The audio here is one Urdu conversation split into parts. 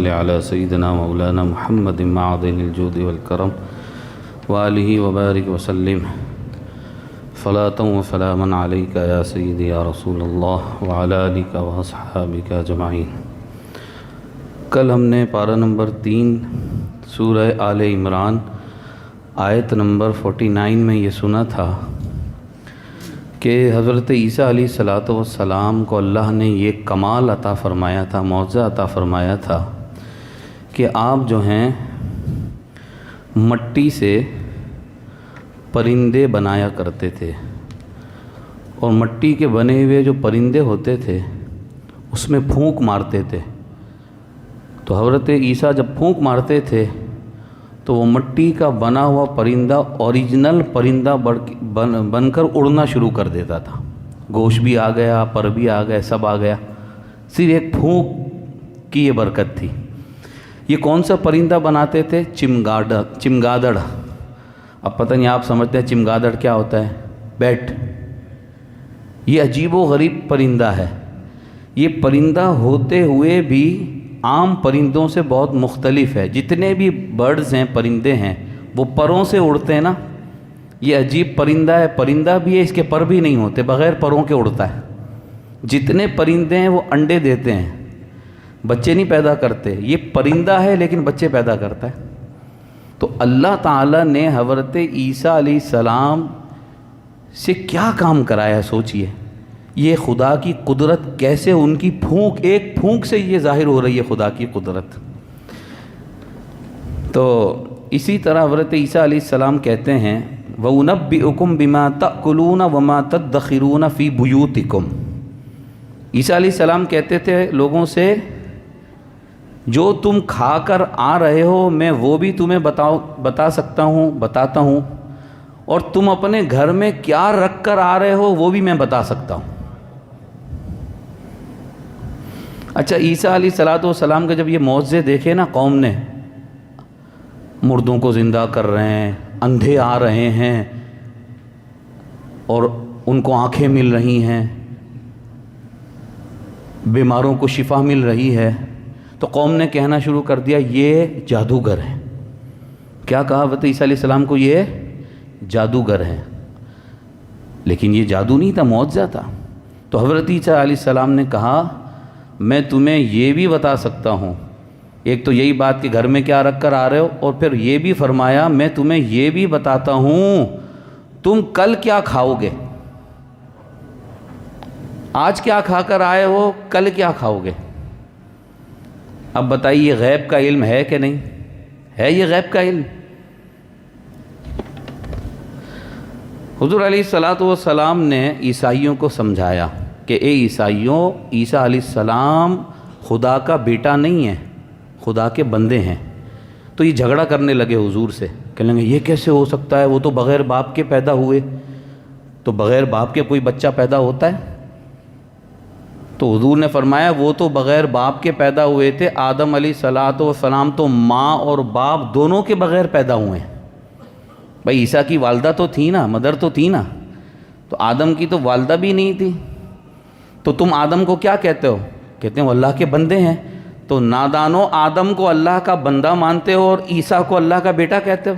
على سيدنا مولانا محمد معدن الجود والكرم وآله وبارك وسلم صلاة وسلاما عليك يا سيدي يا رسول الله وعلى آلك وأصحابك أجمعين۔ کل ہم نے پارہ نمبر 3 سورہ آل عمران آیت نمبر 49 میں یہ سنا تھا کہ حضرت عیسیٰ علیہ السلام کو اللہ نے یہ کمال عطا فرمایا تھا، معجزہ عطا فرمایا تھا کہ آپ جو ہیں مٹی سے پرندے بنایا کرتے تھے، اور مٹی کے بنے ہوئے جو پرندے ہوتے تھے اس میں پھونک مارتے تھے۔ تو حضرت عیسیٰ جب پھونک مارتے تھے تو وہ مٹی کا بنا ہوا پرندہ اوریجنل پرندہ بن کر اڑنا شروع کر دیتا تھا۔ گوشت بھی آ گیا، پر بھی آ گئے، سب آ گیا، صرف ایک پھونک کی یہ برکت تھی۔ یہ کون سا پرندہ بناتے تھے؟ چمگادڑ۔ اب پتہ نہیں آپ سمجھتے ہیں چمگادڑ کیا ہوتا ہے؟ بیٹ۔ یہ عجیب و غریب پرندہ ہے۔ یہ پرندہ ہوتے ہوئے بھی عام پرندوں سے بہت مختلف ہے۔ جتنے بھی برڈز ہیں، پرندے ہیں، وہ پروں سے اڑتے ہیں نا۔ یہ عجیب پرندہ ہے، پرندہ بھی ہے، اس کے پر بھی نہیں ہوتے، بغیر پروں کے اڑتا ہے۔ جتنے پرندے ہیں وہ انڈے دیتے ہیں، بچے نہیں پیدا کرتے۔ یہ پرندہ ہے لیکن بچے پیدا کرتا ہے۔ تو اللہ تعالیٰ نے حضرت عیسیٰ علیہ السلام سے کیا کام کرایا ہے، سوچئے۔ یہ خدا کی قدرت کیسے ان کی پھونک، ایک پھونک سے یہ ظاہر ہو رہی ہے خدا کی قدرت۔ تو اسی طرح حضرت عیسیٰ علیہ السلام کہتے ہیں وَأُنَبِّئُكُم بِمَا تَأْكُلُونَ وَمَا تَدَّخِرُونَ فِي بُيُوتِكُمْ۔ عیسیٰ علیہ السلام کہتے تھے لوگوں سے جو تم کھا کر آ رہے ہو میں وہ بھی تمہیں بتاتا ہوں، اور تم اپنے گھر میں کیا رکھ کر آ رہے ہو وہ بھی میں بتا سکتا ہوں۔ اچھا، عیسیٰ علیہ السلام کے جب یہ معجزے دیکھے نا قوم نے، مردوں کو زندہ کر رہے ہیں، اندھے آ رہے ہیں اور ان کو آنکھیں مل رہی ہیں، بیماروں کو شفا مل رہی ہے، تو قوم نے کہنا شروع کر دیا یہ جادوگر ہیں۔ کیا کہا حضرت عیسیٰ علیہ السلام کو؟ یہ جادوگر ہیں۔ لیکن یہ جادو نہیں تھا، معجزہ تھا۔ تو حضرت عیسیٰ علیہ السلام نے کہا میں تمہیں یہ بھی بتا سکتا ہوں، ایک تو یہی بات کہ گھر میں کیا رکھ کر آ رہے ہو، اور پھر یہ بھی فرمایا میں تمہیں یہ بھی بتاتا ہوں تم کل کیا کھاؤ گے۔ آج کیا کھا کر آئے ہو، کل کیا کھاؤ گے۔ اب بتائیے یہ غیب کا علم ہے کہ نہیں ہے؟ یہ غیب کا علم۔ حضور علیہ السلام نے عیسائیوں کو سمجھایا کہ اے عیسائیوں، عیسیٰ علیہ السلام خدا کا بیٹا نہیں ہے، خدا کے بندے ہیں۔ تو یہ جھگڑا کرنے لگے حضور سے، کہنے لگے یہ کیسے ہو سکتا ہے، وہ تو بغیر باپ کے پیدا ہوئے۔ تو بغیر باپ کے کوئی بچہ پیدا ہوتا ہے؟ تو حضور نے فرمایا وہ تو بغیر باپ کے پیدا ہوئے تھے، آدم علیہ السلام تو ماں اور باپ دونوں کے بغیر پیدا ہوئے ہیں۔ بھائی عیسیٰ کی والدہ تو تھی نا، مدر تو تھی نا، تو آدم کی تو والدہ بھی نہیں تھی۔ تو تم آدم کو کیا کہتے ہو؟ کہتے ہیں وہ اللہ کے بندے ہیں۔ تو نادانو، آدم کو اللہ کا بندہ مانتے ہو اور عیسیٰ کو اللہ کا بیٹا کہتے ہو؟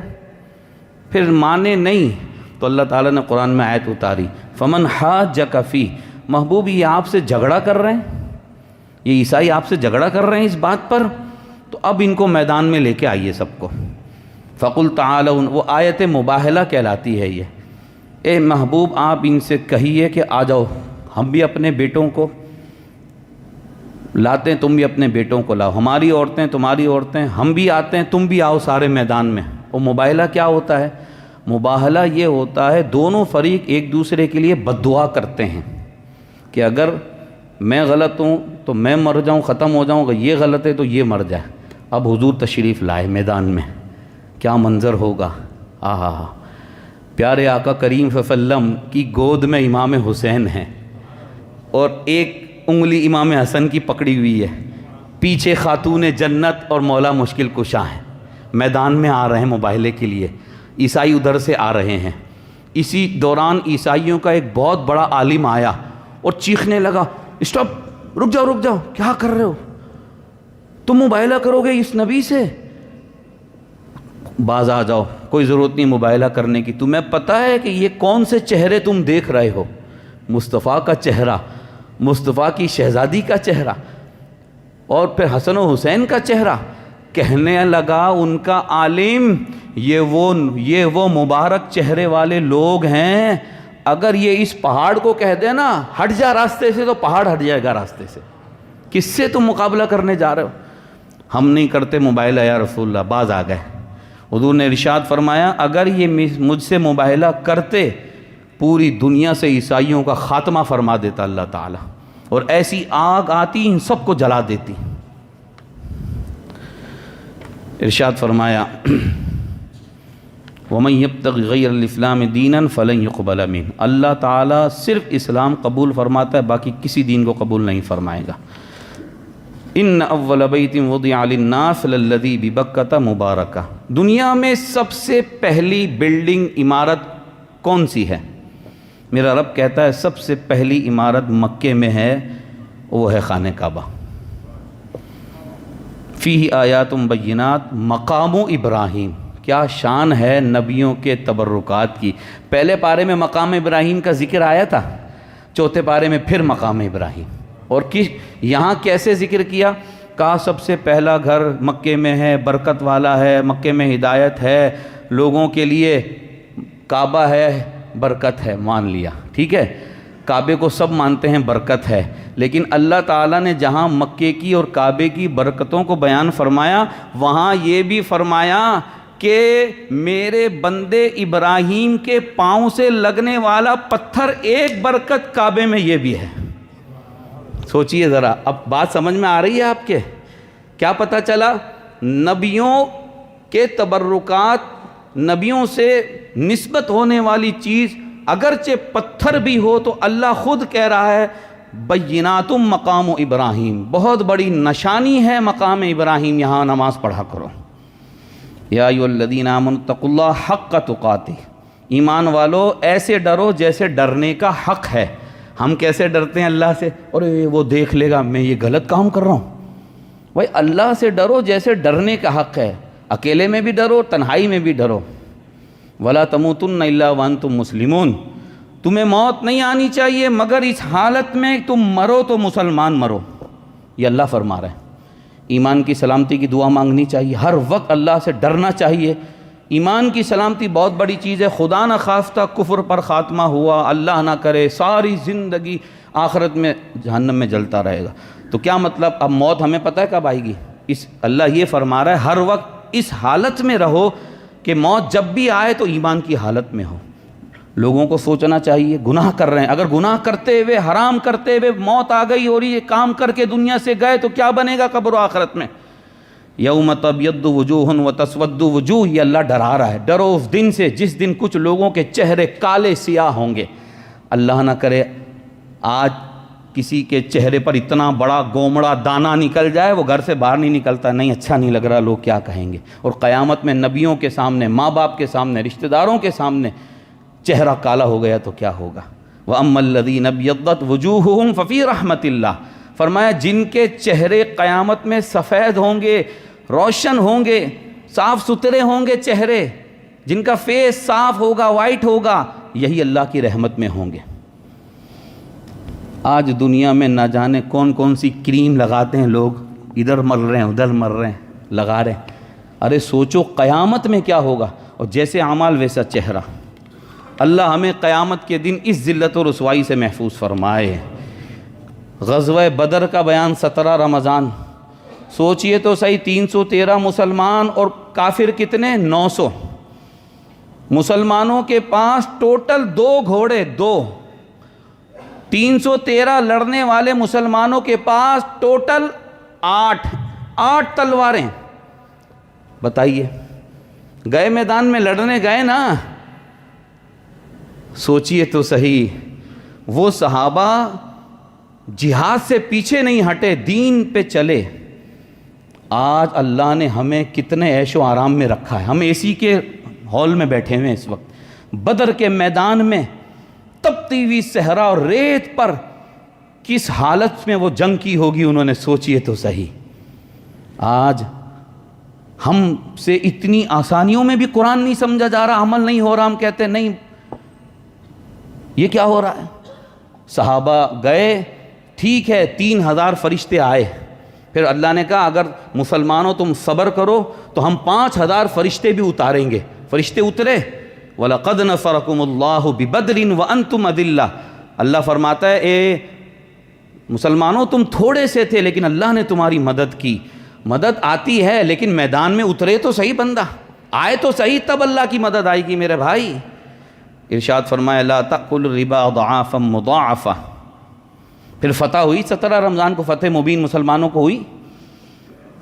پھر مانے نہیں تو اللہ تعالیٰ نے قرآن میں آیت اتاری فمن حاجک فی۔ محبوب یہ آپ سے جھگڑا کر رہے ہیں، یہ عیسائی آپ سے جھگڑا کر رہے ہیں اس بات پر، تو اب ان کو میدان میں لے کے آئیے سب کو۔ فقل تعالوا، وہ آیت مباہلہ کہلاتی ہے یہ۔ اے محبوب آپ ان سے کہیے کہ آ جاؤ، ہم بھی اپنے بیٹوں کو لاتے ہیں، تم بھی اپنے بیٹوں کو لاؤ، ہماری عورتیں تمہاری عورتیں، ہم بھی آتے ہیں، تم بھی آؤ سارے میدان میں۔ اور مباہلہ کیا ہوتا ہے؟ مباہلہ یہ ہوتا ہے دونوں فریق ایک دوسرے کے لیے بد دعا کرتے ہیں کہ اگر میں غلط ہوں تو میں مر جاؤں، ختم ہو جاؤں، اگر یہ غلط ہے تو یہ مر جائے۔ اب حضور تشریف لائے میدان میں، کیا منظر ہوگا۔ آہا، پیارے آقا کریم صلی اللہ علیہ وسلم کی گود میں امام حسین ہیں اور ایک انگلی امام حسن کی پکڑی ہوئی ہے، پیچھے خاتون جنت اور مولا مشکل کشا ہیں، میدان میں آ رہے ہیں مباہلے کے لیے، عیسائی ادھر سے آ رہے ہیں۔ اسی دوران عیسائیوں کا ایک بہت بڑا عالم آیا اور چیخنے لگا اسٹاپ، رک جاؤ رک جاؤ، کیا کر رہے ہو؟ تم مباہلہ کرو گے اس نبی سے؟ باز آ جاؤ، کوئی ضرورت نہیں مباہلہ کرنے کی، تمہیں پتہ ہے کہ یہ کون سے چہرے تم دیکھ رہے ہو؟ مصطفیٰ کا چہرہ، مصطفیٰ کی شہزادی کا چہرہ، اور پھر حسن و حسین کا چہرہ۔ کہنے لگا ان کا عالم، یہ وہ مبارک چہرے والے لوگ ہیں، اگر یہ اس پہاڑ کو کہہ دے نا ہٹ جا راستے سے، تو پہاڑ ہٹ جائے گا راستے سے۔ کس سے تم مقابلہ کرنے جا رہے ہو؟ ہم نہیں کرتے مباہلہ یا رسول اللہ۔ باز آ گئے۔ حضور نے ارشاد فرمایا اگر یہ مجھ سے مباہلہ کرتے، پوری دنیا سے عیسائیوں کا خاتمہ فرما دیتا اللہ تعالیٰ، اور ایسی آگ آتی ان سب کو جلا دیتی۔ ارشاد فرمایا وَمَن يَبْتَغِ غَيْرَ الْإِسْلَامِ دِينًا فَلَن يُقْبَلَ مِنْهُ، اللہ تعالیٰ صرف اسلام قبول فرماتا ہے، باقی کسی دین کو قبول نہیں فرمائے گا۔ ان اول بیت وضع للناس للذی ببکۃ مبارکہ، دنیا میں سب سے پہلی بلڈنگ عمارت کون سی ہے؟ میرا رب کہتا ہے سب سے پہلی عمارت مکے میں ہے، وہ ہے خانہ کعبہ۔ فیہ آیات بینات مقام ابراہیم، کیا شان ہے نبیوں کے تبرکات کی۔ پہلے پارے میں مقام ابراہیم کا ذکر آیا تھا، چوتھے پارے میں پھر مقام ابراہیم، اور یہاں کیسے ذکر کیا؟ کہا سب سے پہلا گھر مکے میں ہے، برکت والا ہے، مکے میں ہدایت ہے، لوگوں کے لیے کعبہ ہے، برکت ہے، مان لیا، ٹھیک ہے، کعبے کو سب مانتے ہیں برکت ہے، لیکن اللہ تعالیٰ نے جہاں مکے کی اور کعبے کی برکتوں کو بیان فرمایا، وہاں یہ بھی فرمایا کہ میرے بندے ابراہیم کے پاؤں سے لگنے والا پتھر ایک برکت کعبے میں یہ بھی ہے۔ سوچئے ذرا، اب بات سمجھ میں آ رہی ہے آپ کے؟ کیا پتہ چلا؟ نبیوں کے تبرکات، نبیوں سے نسبت ہونے والی چیز اگرچہ پتھر بھی ہو تو اللہ خود کہہ رہا ہے بینات مقام ابراہیم، بہت بڑی نشانی ہے مقام ابراہیم، یہاں نماز پڑھا کرو۔ یا ایھا الذین آمنوا اتقوا اللہ حق تقاتہ، ایمان والو ایسے ڈرو جیسے ڈرنے کا حق ہے۔ ہم کیسے ڈرتے ہیں اللہ سے؟ اور وہ دیکھ لے گا میں یہ غلط کام کر رہا ہوں۔ بھائی اللہ سے ڈرو جیسے ڈرنے کا حق ہے، اکیلے میں بھی ڈرو، تنہائی میں بھی ڈرو۔ وَلَا تَمُوتُنَّ إِلَّا وَأَنْتُم مُسْلِمُونَ، تمہیں موت نہیں آنی چاہیے مگر اس حالت میں تم مرو تو مسلمان مرو، یہ اللہ فرما رہا ہے۔ ایمان کی سلامتی کی دعا مانگنی چاہیے، ہر وقت اللہ سے ڈرنا چاہیے۔ ایمان کی سلامتی بہت بڑی چیز ہے، خدا نہ خواستہ کفر پر خاتمہ ہوا، اللہ نہ کرے ساری زندگی آخرت میں جہنم میں جلتا رہے گا، تو کیا مطلب؟ اب موت ہمیں پتہ ہے کب آئے گی؟ اللہ یہ فرما رہا ہے ہر وقت اس حالت میں رہو کہ موت جب بھی آئے تو ایمان کی حالت میں ہو۔ لوگوں کو سوچنا چاہیے گناہ کر رہے ہیں، اگر گناہ کرتے ہوئے، حرام کرتے ہوئے موت آ گئی اور یہ کام کر کے دنیا سے گئے تو کیا بنے گا قبر و آخرت میں؟ یوم تبیض وجوہ وتسود وجوہ، یہ اللہ ڈرا رہا ہے، ڈرو اس دن سے جس دن کچھ لوگوں کے چہرے کالے سیاہ ہوں گے۔ اللہ نہ کرے آج کسی کے چہرے پر اتنا بڑا گومڑا دانہ نکل جائے، وہ گھر سے باہر نہیں نکلتا، نہیں اچھا نہیں لگ رہا، لوگ کیا کہیں گے۔ اور قیامت میں نبیوں کے سامنے، ماں باپ کے سامنے، رشتہ داروں کے سامنے چہرہ کالا ہو گیا تو کیا ہوگا؟ وَأَمَّا الَّذِينَ ابْيَضَّتْ وُجُوهُهُمْ فَفِي رَحْمَةِ اللَّهِ، فرمایا جن کے چہرے قیامت میں سفید ہوں گے، روشن ہوں گے، صاف ستھرے ہوں گے چہرے، جن کا فیس صاف ہوگا، وائٹ ہوگا، یہی اللہ کی رحمت میں ہوں گے۔ آج دنیا میں نہ جانے کون کون سی کریم لگاتے ہیں لوگ، ادھر مر رہے ہیں ادھر مر رہے ہیں، لگا رہے ہیں۔ ارے سوچو قیامت میں کیا ہوگا، اور جیسے اعمال ویسا چہرہ۔ اللہ ہمیں قیامت کے دن اس ذلت و رسوائی سے محفوظ فرمائے۔ غزوہ بدر کا بیان 17 رمضان، سوچئے تو صحیح، 313 مسلمان اور کافر کتنے؟ 900۔ مسلمانوں کے پاس ٹوٹل 2 گھوڑے، 2، 313 لڑنے والے مسلمانوں کے پاس ٹوٹل 8 تلواریں۔ بتائیے، گئے میدان میں لڑنے گئے نا، سوچئے تو صحیح، وہ صحابہ جہاد سے پیچھے نہیں ہٹے، دین پہ چلے۔ آج اللہ نے ہمیں کتنے عیش و آرام میں رکھا ہے، ہم اے سی کے ہال میں بیٹھے ہوئے ہیں اس وقت، بدر کے میدان میں تپتی ہوئی صحرا اور ریت پر کس حالت میں وہ جنگ کی ہوگی انہوں نے، سوچئے تو صحیح۔ آج ہم سے اتنی آسانیوں میں بھی قرآن نہیں سمجھا جا رہا، عمل نہیں ہو رہا، ہم کہتے ہیں نہیں یہ کیا ہو رہا ہے۔ صحابہ گئے، ٹھیک ہے 3000 فرشتے آئے، پھر اللہ نے کہا اگر مسلمانوں تم صبر کرو تو ہم 5000 فرشتے بھی اتاریں گے۔ فرشتے اترے، وَلَقَدْ نَصَرَكُمُ اللَّهُ بِبَدْرٍ وَأَنْتُمْ أَذِلَّةٌ، اللہ فرماتا ہے اے مسلمانوں تم تھوڑے سے تھے لیکن اللہ نے تمہاری مدد کی۔ مدد آتی ہے لیکن میدان میں اترے تو صحیح، بندہ آئے تو صحیح، تب اللہ کی مدد آئے گی میرے بھائی۔ ارشاد فرمایا لا تأکل الربا ضعافا مضاعفا، پھر فتح ہوئی 17 رمضان کو، فتح مبین مسلمانوں کو ہوئی،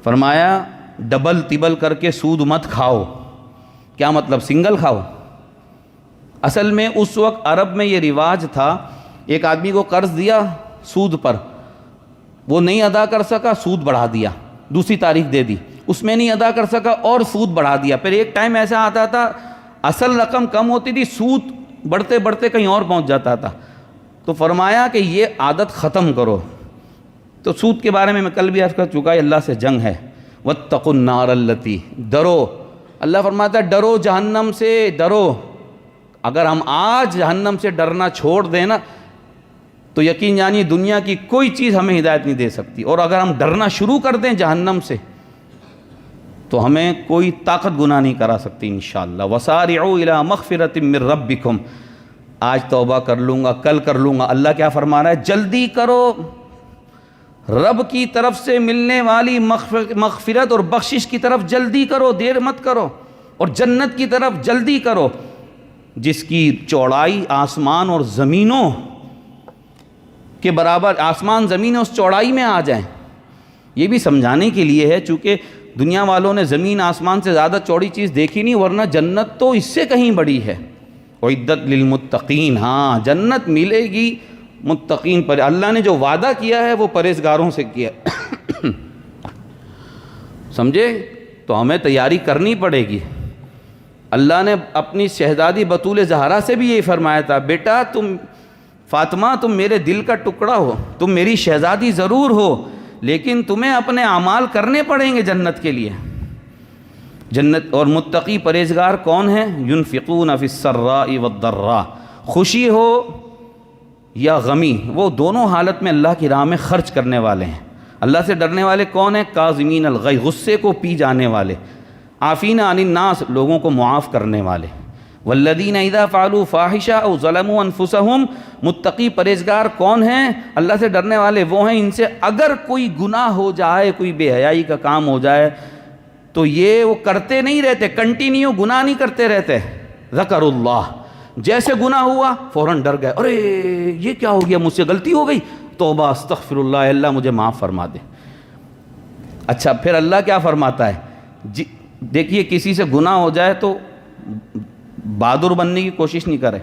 فرمایا ڈبل تبل کر کے سود مت کھاؤ۔ کیا مطلب؟ سنگل کھاؤ۔ اصل میں اس وقت عرب میں یہ رواج تھا، ایک آدمی کو قرض دیا سود پر، وہ نہیں ادا کر سکا، سود بڑھا دیا، دوسری تاریخ دے دی، اس میں نہیں ادا کر سکا اور سود بڑھا دیا، پھر ایک ٹائم ایسا آتا تھا اصل رقم کم ہوتی تھی، سود بڑھتے بڑھتے کہیں اور پہنچ جاتا تھا۔ تو فرمایا کہ یہ عادت ختم کرو۔ تو سود کے بارے میں کل بھی عرض کر چکا ہے، اللہ سے جنگ ہے۔ واتقوا النار التی، ڈرو، اللہ فرماتا ہے ڈرو جہنم سے، ڈرو۔ اگر ہم آج جہنم سے ڈرنا چھوڑ دیں نا تو یقین جانیے دنیا کی کوئی چیز ہمیں ہدایت نہیں دے سکتی، اور اگر ہم ڈرنا شروع کر دیں جہنم سے تو ہمیں کوئی طاقت گناہ نہیں کرا سکتی انشاءاللہ۔ وسارعوا الی مغفرۃ من ربکم، آج توبہ کر لوں گا، کل کر لوں گا، اللہ کیا فرما رہا ہے؟ جلدی کرو، رب کی طرف سے ملنے والی مغفرت اور بخشش کی طرف جلدی کرو، دیر مت کرو، اور جنت کی طرف جلدی کرو جس کی چوڑائی آسمان اور زمینوں کے برابر، آسمان زمین اس چوڑائی میں آ جائیں۔ یہ بھی سمجھانے کے لیے ہے، چونکہ دنیا والوں نے زمین آسمان سے زیادہ چوڑی چیز دیکھی نہیں، ورنہ جنت تو اس سے کہیں بڑی ہے۔ اعدت للمتقین، ہاں جنت ملے گی متقین پر، اللہ نے جو وعدہ کیا ہے وہ پرہیزگاروں سے کیا سمجھے؟ تو ہمیں تیاری کرنی پڑے گی۔ اللہ نے اپنی شہزادی بطول زہرا سے بھی یہی فرمایا تھا، بیٹا تم فاطمہ تم میرے دل کا ٹکڑا ہو، تم میری شہزادی ضرور ہو، لیکن تمہیں اپنے اعمال کرنے پڑیں گے جنت کے لیے۔ جنت اور متقی پرہیزگار کون ہیں؟ ينفقون فی السراء والضراء، خوشی ہو یا غمی، وہ دونوں حالت میں اللہ کی راہ میں خرچ کرنے والے ہیں۔ اللہ سے ڈرنے والے کون ہیں؟ کاظمین الغیظ، غصے کو پی جانے والے، عافین عن الناس، لوگوں کو معاف کرنے والے، والذین اذا فعلوا فاحشہ او ظلموا انفسہم، متقی پرہیزگار کون ہیں؟ اللہ سے ڈرنے والے وہ ہیں ان سے اگر کوئی گناہ ہو جائے، کوئی بے حیائی کا کام ہو جائے تو یہ وہ کرتے نہیں رہتے، کنٹینیو گناہ نہیں کرتے رہتے، ذکر اللہ، جیسے گناہ ہوا فوراً ڈر گئے، ارے یہ کیا ہو گیا، مجھ سے غلطی ہو گئی، توبہ استغفر اللہ، اللہ مجھے معاف فرما دے۔ اچھا پھر اللہ کیا فرماتا ہے؟ دیکھیے کسی سے گناہ ہو جائے تو بہادر بننے کی کوشش نہیں کرے،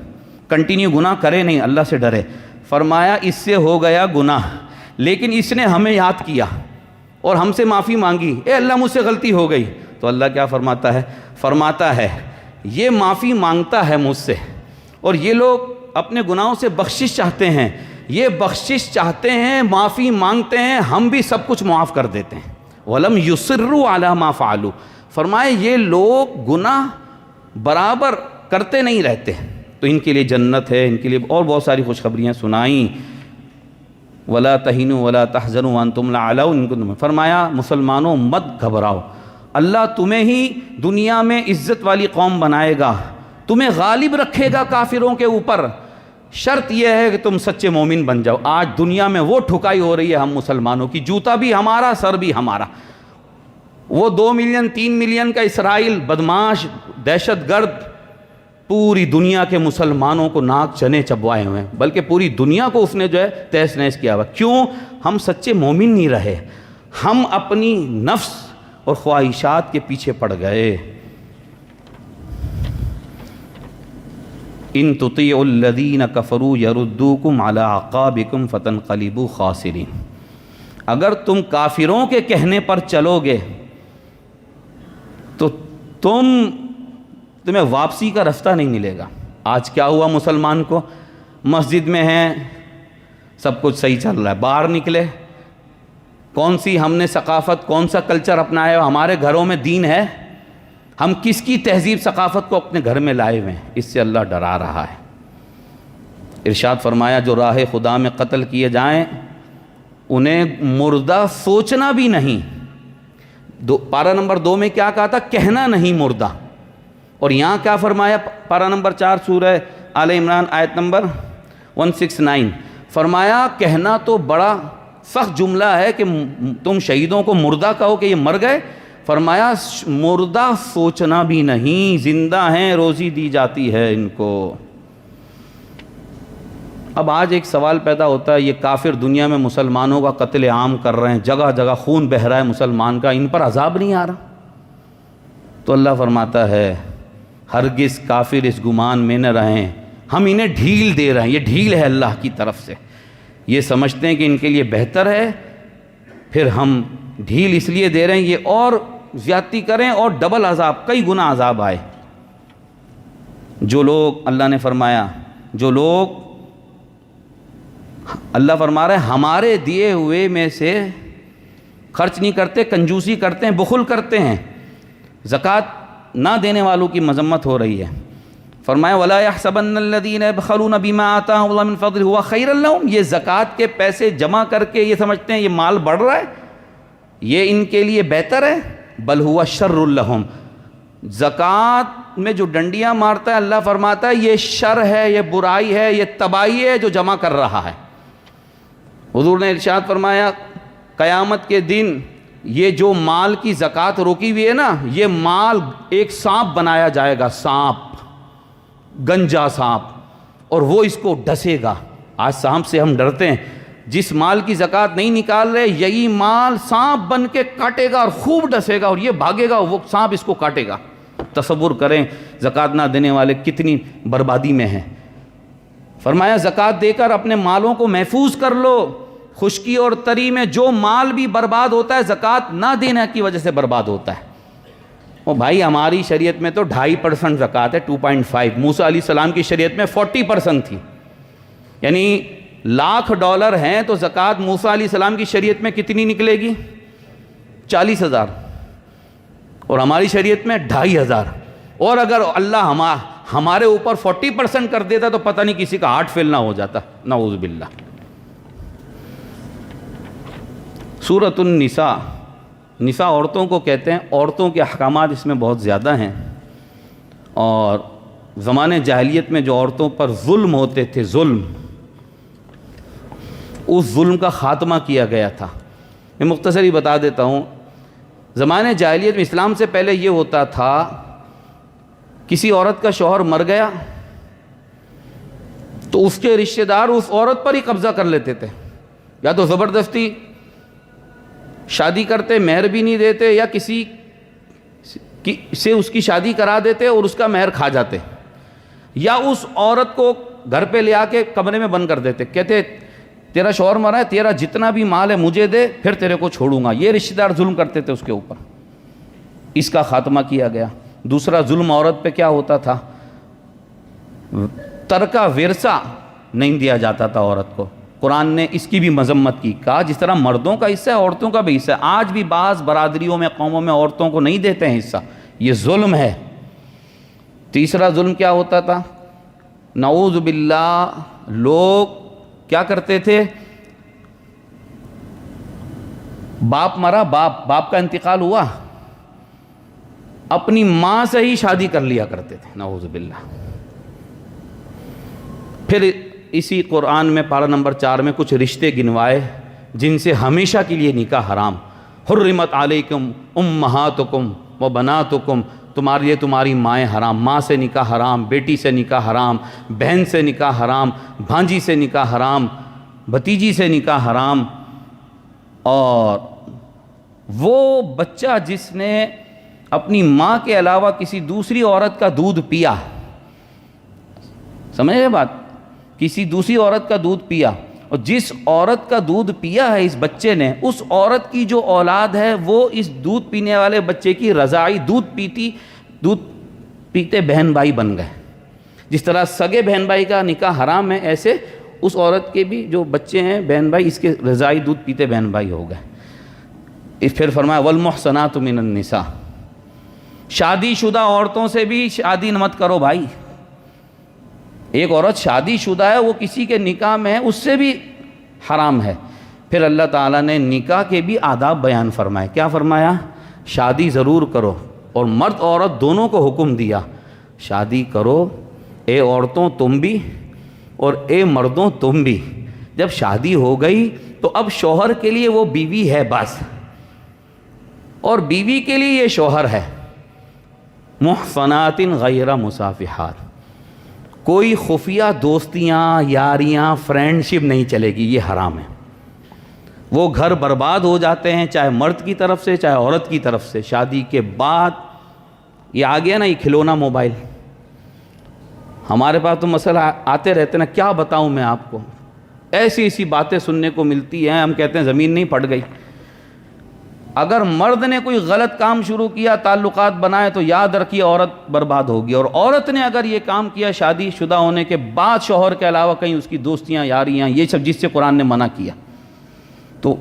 کنٹینیو گناہ کرے نہیں، اللہ سے ڈرے۔ فرمایا اس سے ہو گیا گناہ لیکن اس نے ہمیں یاد کیا اور ہم سے معافی مانگی، اے اللہ مجھ سے غلطی ہو گئی، تو اللہ کیا فرماتا ہے؟ فرماتا ہے یہ معافی مانگتا ہے مجھ سے، اور یہ لوگ اپنے گناہوں سے بخشش چاہتے ہیں، یہ بخشش چاہتے ہیں، معافی مانگتے ہیں، ہم بھی سب کچھ معاف کر دیتے ہیں۔ وَلَمْ يُصِرُّوا عَلَى مَا فَعَلُوا، فرمائے یہ لوگ گناہ برابر کرتے نہیں رہتے، تو ان کے لیے جنت ہے، ان کے لیے اور بہت ساری خوشخبریاں سنائیں۔ وَلَا تَهِنُوا وَلَا تَحْزَنُوا وَأَنْتُمُ الْأَعْلَوْنَ، ان کو فرمایا مسلمانوں مت گھبراؤ، اللہ تمہیں ہی دنیا میں عزت والی قوم بنائے گا، تمہیں غالب رکھے گا کافروں کے اوپر، شرط یہ ہے کہ تم سچے مومن بن جاؤ۔ آج دنیا میں وہ ٹھکائی ہو رہی ہے ہم مسلمانوں کی، جوتا بھی ہمارا، سر بھی ہمارا۔ وہ 2 ملین 3 ملین کا اسرائیل بدماش دہشت گرد پوری دنیا کے مسلمانوں کو ناک چنے چبوائے ہوئے ہیں، بلکہ پوری دنیا کو اس نے جو ہے تہس نہس کیا ہوا۔ کیوں؟ ہم سچے مومن نہیں رہے، ہم اپنی نفس اور خواہشات کے پیچھے پڑ گئے۔ ان تطیعوا الذین کفروا یردوکم علی اعقابکم فتنقلبوا خاسرین، اگر تم کافروں کے کہنے پر چلو گے تو تمہیں واپسی کا راستہ نہیں ملے گا۔ آج کیا ہوا مسلمان کو؟ مسجد میں ہیں، سب کچھ صحیح چل رہا ہے، باہر نکلے کون سی ہم نے ثقافت، کون سا کلچر اپنایا، ہمارے گھروں میں دین ہے؟ ہم کس کی تہذیب ثقافت کو اپنے گھر میں لائے ہوئے ہیں؟ اس سے اللہ ڈرا رہا ہے۔ ارشاد فرمایا جو راہ خدا میں قتل کیے جائیں انہیں مردہ سوچنا بھی نہیں۔ پارہ نمبر 2 میں کیا کہا تھا؟ کہنا نہیں مردہ۔ اور یہاں کیا فرمایا؟ پارہ نمبر 4 سورہ آل عمران آیت نمبر 169 فرمایا کہنا تو بڑا سخت جملہ ہے کہ تم شہیدوں کو مردہ کہو کہ یہ مر گئے۔ فرمایا مردہ سوچنا بھی نہیں، زندہ ہیں، روزی دی جاتی ہے ان کو۔ اب آج ایک سوال پیدا ہوتا ہے، یہ کافر دنیا میں مسلمانوں کا قتل عام کر رہے ہیں، جگہ جگہ خون بہہ رہا ہے مسلمان کا، ان پر عذاب نہیں آ رہا؟ تو اللہ فرماتا ہے ہرگز کافر اس گمان میں نہ رہیں، ہم انہیں ڈھیل دے رہے ہیں، یہ ڈھیل ہے اللہ کی طرف سے۔ یہ سمجھتے ہیں کہ ان کے لیے بہتر ہے، پھر ہم ڈھیل اس لیے دے رہے ہیں یہ اور زیادتی کریں اور ڈبل عذاب، کئی گنا عذاب آئے۔ جو لوگ، اللہ نے فرمایا جو لوگ، اللہ فرما رہے ہیں ہمارے دیے ہوئے میں سے خرچ نہیں کرتے، کنجوسی کرتے ہیں، بخل کرتے ہیں، زکوٰۃ نہ دینے والوں کی مذمت ہو رہی ہے۔ فرمایا وَلَا يَحْسَبَنَّ الَّذِينَ يَبْخَلُونَ بِمَا آتَاهُمُ اللَّهُ مِنْ فَضْلِهِ هُوَ خَيْرًا لَهُمْ، یہ زکوٰۃ کے پیسے جمع کر کے یہ سمجھتے ہیں یہ مال بڑھ رہا ہے، یہ ان کے لیے بہتر ہے، بل هُوَ شَرٌّ لَهُمْ، زکوٰۃ میں جو ڈنڈیاں مارتا ہے اللہ فرماتا ہے یہ شر ہے، یہ برائی ہے، یہ تباہی ہے جو جمع کر رہا ہے۔ حضور نے ارشاد فرمایا قیامت کے دن یہ جو مال کی زکوٰۃ روکی ہوئی ہے نا، یہ مال ایک سانپ بنایا جائے گا، سانپ، گنجا سانپ، اور وہ اس کو ڈسے گا۔ آج سانپ سے ہم ڈرتے ہیں، جس مال کی زکوٰۃ نہیں نکال رہے یہی مال سانپ بن کے کاٹے گا اور خوب ڈسے گا اور یہ بھاگے گا، وہ سانپ اس کو کاٹے گا۔ تصور کریں زکوٰۃ نہ دینے والے کتنی بربادی میں ہیں۔ فرمایا زکوٰۃ دے کر اپنے مالوں کو محفوظ کر لو، خشکی اور تری میں جو مال بھی برباد ہوتا ہے زکوٰۃ نہ دینے کی وجہ سے برباد ہوتا ہے۔ وہ بھائی ہماری شریعت میں تو 2.5% زکوٰۃ ہے، 2.5۔ موسیٰ علیہ السلام کی شریعت میں 40% تھی، یعنی $1,00,000 ہیں تو زکوٰۃ موسیٰ علیہ السلام کی شریعت میں کتنی نکلے گی؟ 40,000، اور ہماری شریعت میں 2,500۔ اور اگر اللہ ہمارے اوپر 40% کر دیتا تو پتہ نہیں کسی کا ہارٹ فیل نہ ہو جاتا، نعوذ باللہ۔ سورۃ النساء، نساء عورتوں کو کہتے ہیں، عورتوں کے احکامات اس میں بہت زیادہ ہیں، اور زمانے جاہلیت میں جو عورتوں پر ظلم ہوتے تھے، ظلم، اس ظلم کا خاتمہ کیا گیا تھا۔ میں مختصری بتا دیتا ہوں، زمانے جاہلیت میں اسلام سے پہلے یہ ہوتا تھا کسی عورت کا شوہر مر گیا تو اس کے رشتہ دار اس عورت پر ہی قبضہ کر لیتے تھے، یا تو زبردستی شادی کرتے، مہر بھی نہیں دیتے، یا کسی سے اس کی شادی کرا دیتے اور اس کا مہر کھا جاتے، یا اس عورت کو گھر پہ لے آ کے کمرے میں بند کر دیتے، کہتے تیرا شوہر مرا ہے، تیرا جتنا بھی مال ہے مجھے دے، پھر تیرے کو چھوڑوں گا۔ یہ رشتہ دار ظلم کرتے تھے اس کے اوپر، اس کا خاتمہ کیا گیا۔ دوسرا ظلم عورت پہ کیا ہوتا تھا؟ ترکہ ورثہ نہیں دیا جاتا تھا عورت کو، قرآن نے اس کی بھی مذمت کی، کہا جس طرح مردوں کا حصہ ہے عورتوں کا بھی حصہ ہے۔ آج بھی بعض برادریوں میں، قوموں میں عورتوں کو نہیں دیتے ہیں حصہ، یہ ظلم ہے۔ تیسرا ظلم کیا ہوتا تھا؟ نعوذ باللہ، لوگ کیا کرتے تھے؟ باپ مرا، باپ کا انتقال ہوا، اپنی ماں سے ہی شادی کر لیا کرتے تھے، نعوذ باللہ۔ پھر اسی قرآن میں پارہ نمبر 4 میں کچھ رشتے گنوائے جن سے ہمیشہ کے لیے نکاح حرام۔ حرمت علیکم امہاتکم و بناتکم، تمہارے لیے تمہاری مائیں حرام، ماں سے نکاح حرام، بیٹی سے نکاح حرام، بہن سے نکاح حرام، بھانجی سے نکاح حرام، بھتیجی سے نکاح حرام۔ اور وہ بچہ جس نے اپنی ماں کے علاوہ کسی دوسری عورت کا دودھ پیا، سمجھ رہے بات؟ کسی دوسری عورت کا دودھ پیا، اور جس عورت کا دودھ پیا ہے اس بچے نے، اس عورت کی جو اولاد ہے وہ اس دودھ پینے والے بچے کی رضاعی دودھ پیتے بہن بھائی بن گئے۔ جس طرح سگے بہن بھائی کا نکاح حرام ہے، ایسے اس عورت کے بھی جو بچے ہیں بہن بھائی، اس کے رضاعی دودھ پیتے بہن بھائی ہو گئے۔ پھر فرمایا والمحصنات من النساء، شادی شدہ عورتوں سے بھی شادی مت کرو بھائی. ایک عورت شادی شدہ ہے، وہ کسی کے نکاح میں ہے، اس سے بھی حرام ہے. پھر اللہ تعالیٰ نے نکاح کے بھی آداب بیان فرمائے. کیا فرمایا؟ شادی ضرور کرو، اور مرد عورت دونوں کو حکم دیا شادی کرو، اے عورتوں تم بھی اور اے مردوں تم بھی. جب شادی ہو گئی تو اب شوہر کے لیے وہ بیوی ہے بس، اور بیوی کے لیے یہ شوہر ہے. محصنات غیر مصافحات، کوئی خفیہ دوستیاں، یاریاں، فرینڈشپ نہیں چلے گی، یہ حرام ہے. وہ گھر برباد ہو جاتے ہیں، چاہے مرد کی طرف سے چاہے عورت کی طرف سے. شادی کے بعد یہ آ گیا نا یہ کھلونا موبائل، ہمارے پاس تو مسئلہ آتے رہتے نا، کیا بتاؤں میں آپ کو، ایسی ایسی باتیں سننے کو ملتی ہیں، ہم کہتے ہیں زمین نہیں پھٹ گئی. اگر مرد نے کوئی غلط کام شروع کیا، تعلقات بنائے، تو یاد رکھیے عورت برباد ہوگی. اور عورت نے اگر یہ کام کیا شادی شدہ ہونے کے بعد شوہر کے علاوہ کہیں اس کی دوستیاں، یاریاں، یہ سب جس سے قرآن نے منع کیا، تو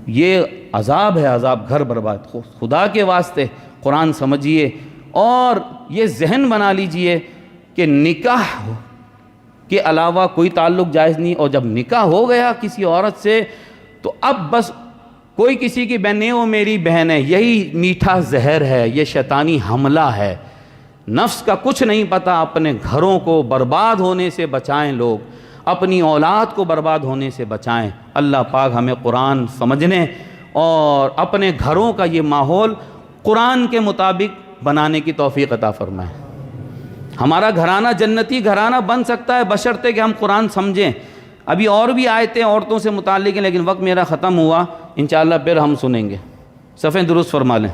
یہ عذاب ہے، عذاب، گھر برباد. خدا کے واسطے قرآن سمجھیے اور یہ ذہن بنا لیجئے کہ نکاح کے علاوہ کوئی تعلق جائز نہیں. اور جب نکاح ہو گیا کسی عورت سے تو اب بس کوئی کسی کی بہن نہیں، وہ میری بہن ہے، یہی میٹھا زہر ہے، یہ شیطانی حملہ ہے. نفس کا کچھ نہیں پتہ. اپنے گھروں کو برباد ہونے سے بچائیں لوگ، اپنی اولاد کو برباد ہونے سے بچائیں. اللہ پاک ہمیں قرآن سمجھنے اور اپنے گھروں کا یہ ماحول قرآن کے مطابق بنانے کی توفیق عطا فرمائے. ہمارا گھرانہ جنتی گھرانہ بن سکتا ہے بشرطے کہ ہم قرآن سمجھیں. ابھی اور بھی آیتیں عورتوں سے متعلق ہیں، لیکن وقت میرا ختم ہوا، انشاءاللہ پھر ہم سنیں گے. صفحے درست فرما لیں.